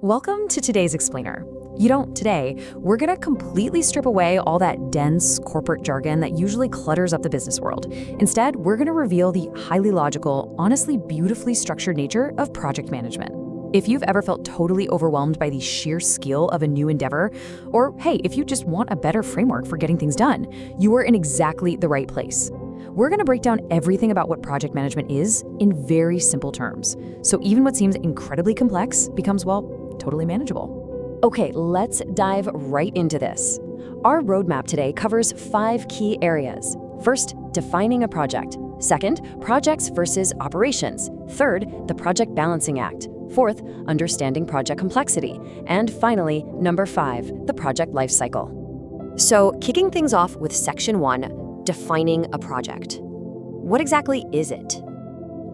Welcome to today's explainer. Today, we're going to completely strip away all that dense corporate jargon that usually clutters up the business world. Instead, we're going to reveal the highly logical, honestly beautifully structured nature of project management. If you've ever felt totally overwhelmed by the sheer skill of a new endeavor, or hey, if you just want a better framework for getting things done, you are in exactly the right place. We're going to break down everything about what project management is in very simple terms. So even what seems incredibly complex becomes, well, totally manageable. Okay, let's dive right into this. Our roadmap today covers 5 key areas. First, defining a project. Second, projects versus operations. Third, the project balancing act. Fourth, understanding project complexity. And finally, number 5, the project lifecycle. So, kicking things off with section 1, defining a project. What exactly is it?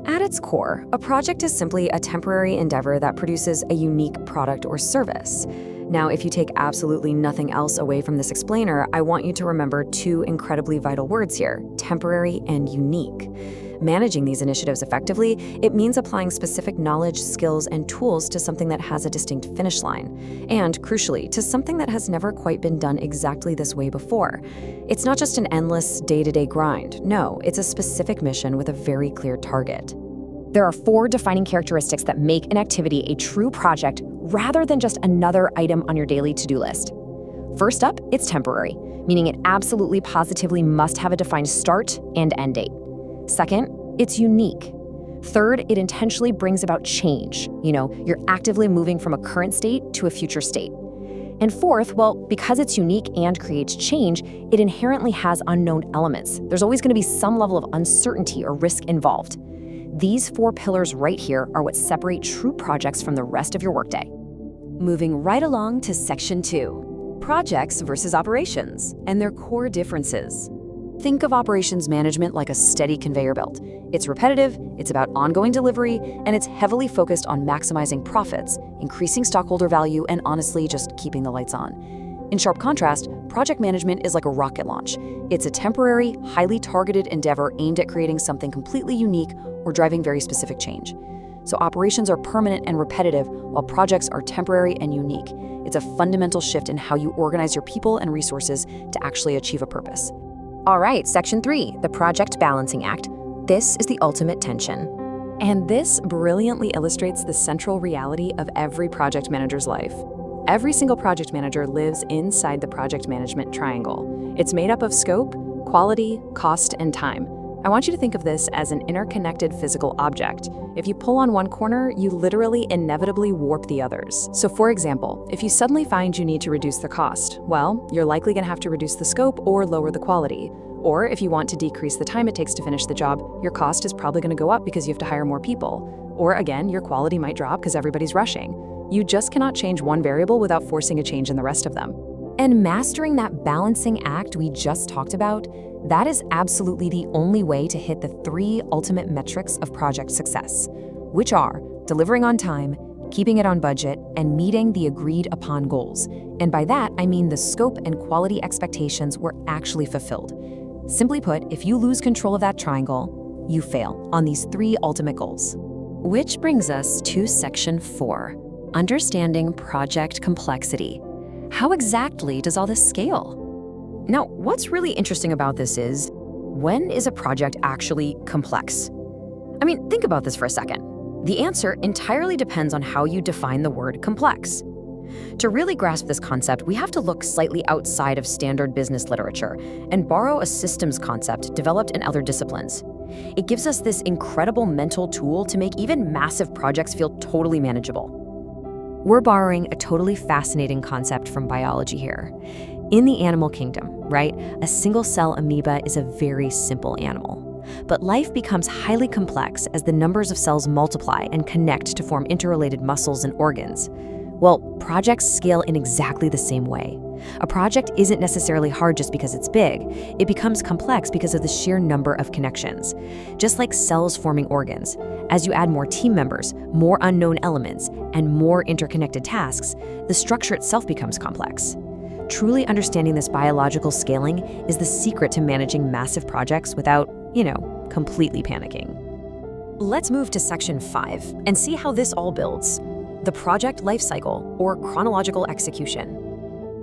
At its core, a project is simply a temporary endeavor that produces a unique product or service. Now, if you take absolutely nothing else away from this explainer, I want you to remember 2 incredibly vital words here: temporary and unique. Managing these initiatives effectively, it means applying specific knowledge, skills, and tools to something that has a distinct finish line. And, crucially, to something that has never quite been done exactly this way before. It's not just an endless day-to-day grind. No, it's a specific mission with a very clear target. There are 4 defining characteristics that make an activity a true project rather than just another item on your daily to-do list. First up, it's temporary, meaning it absolutely positively must have a defined start and end date. Second, it's unique. Third, it intentionally brings about change. You're actively moving from a current state to a future state. And fourth, well, because it's unique and creates change, it inherently has unknown elements. There's always going to be some level of uncertainty or risk involved. These 4 pillars right here are what separate true projects from the rest of your workday. Moving right along to section 2, projects versus operations and their core differences. Think of operations management like a steady conveyor belt. It's repetitive, it's about ongoing delivery, and it's heavily focused on maximizing profits, increasing stockholder value, and honestly, just keeping the lights on. In sharp contrast, project management is like a rocket launch. It's a temporary, highly targeted endeavor aimed at creating something completely unique or driving very specific change. So operations are permanent and repetitive, while projects are temporary and unique. It's a fundamental shift in how you organize your people and resources to actually achieve a purpose. All right, section 3, the project balancing act. This is the ultimate tension. And this brilliantly illustrates the central reality of every project manager's life. Every single project manager lives inside the project management triangle. It's made up of scope, quality, cost, and time. I want you to think of this as an interconnected physical object. If you pull on one corner, you literally inevitably warp the others. So for example, if you suddenly find you need to reduce the cost, well, you're likely going to have to reduce the scope or lower the quality. Or if you want to decrease the time it takes to finish the job, your cost is probably going to go up because you have to hire more people. Or again, your quality might drop because everybody's rushing. You just cannot change one variable without forcing a change in the rest of them. And mastering that balancing act we just talked about, that is absolutely the only way to hit the 3 ultimate metrics of project success, which are delivering on time, keeping it on budget, and meeting the agreed upon goals. And by that, I mean the scope and quality expectations were actually fulfilled. Simply put, if you lose control of that triangle, you fail on these 3 ultimate goals. Which brings us to section 4, understanding project complexity. How exactly does all this scale? Now, what's really interesting about this is, when is a project actually complex? I mean, think about this for a second. The answer entirely depends on how you define the word complex. To really grasp this concept, we have to look slightly outside of standard business literature and borrow a systems concept developed in other disciplines. It gives us this incredible mental tool to make even massive projects feel totally manageable. We're borrowing a totally fascinating concept from biology here. In the animal kingdom, right, a single-cell amoeba is a very simple animal. But life becomes highly complex as the numbers of cells multiply and connect to form interrelated muscles and organs. Well, projects scale in exactly the same way. A project isn't necessarily hard just because it's big. It becomes complex because of the sheer number of connections. Just like cells forming organs, as you add more team members, more unknown elements, and more interconnected tasks, the structure itself becomes complex. Truly understanding this biological scaling is the secret to managing massive projects without, completely panicking. Let's move to section 5 and see how this all builds. the project lifecycle, or chronological execution.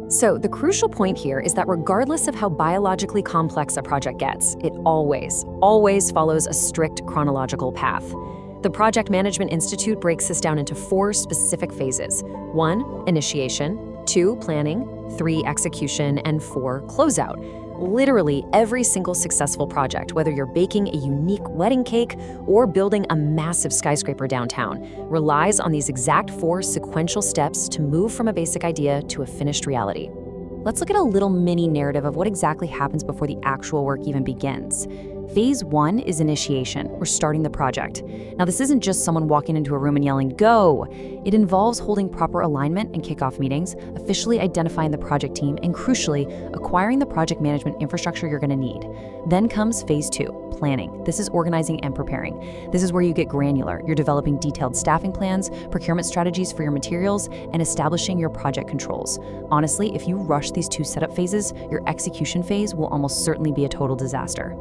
So the crucial point here is that regardless of how biologically complex a project gets, it always follows a strict chronological path. The Project Management Institute breaks this down into 4 specific phases. 1, initiation, 2, planning, 3, execution, and 4, closeout. Literally every single successful project, whether you're baking a unique wedding cake or building a massive skyscraper downtown, relies on these exact 4 sequential steps to move from a basic idea to a finished reality. Let's look at a little mini narrative of what exactly happens before the actual work even begins. Phase 1 is initiation, or starting the project. Now, this isn't just someone walking into a room and yelling, "Go!" It involves holding proper alignment and kickoff meetings, officially identifying the project team, and crucially, acquiring the project management infrastructure you're going to need. Then comes Phase 2, planning. This is organizing and preparing. This is where you get granular. You're developing detailed staffing plans, procurement strategies for your materials, and establishing your project controls. Honestly, if you rush these 2 setup phases, your execution phase will almost certainly be a total disaster.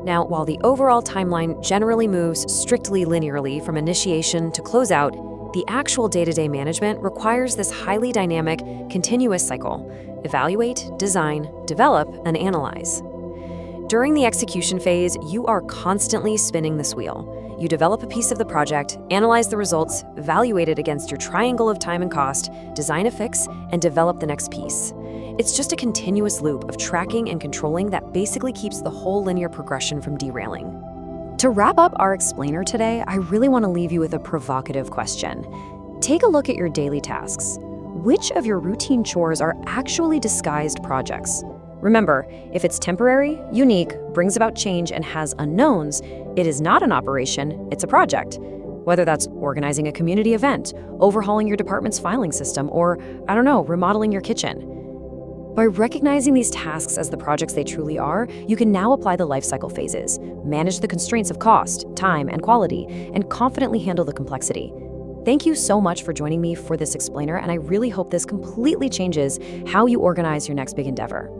Now, while the overall timeline generally moves strictly linearly from initiation to closeout, the actual day-to-day management requires this highly dynamic, continuous cycle: evaluate, design, develop, and analyze. During the execution phase, you are constantly spinning this wheel. You develop a piece of the project, analyze the results, evaluate it against your triangle of time and cost, design a fix, and develop the next piece. It's just a continuous loop of tracking and controlling that basically keeps the whole linear progression from derailing. To wrap up our explainer today, I really want to leave you with a provocative question. Take a look at your daily tasks. Which of your routine chores are actually disguised projects? Remember, if it's temporary, unique, brings about change, and has unknowns, it is not an operation, it's a project. Whether that's organizing a community event, overhauling your department's filing system, or, remodeling your kitchen. By recognizing these tasks as the projects they truly are, you can now apply the lifecycle phases, manage the constraints of cost, time, and quality, and confidently handle the complexity. Thank you so much for joining me for this explainer, and I really hope this completely changes how you organize your next big endeavor.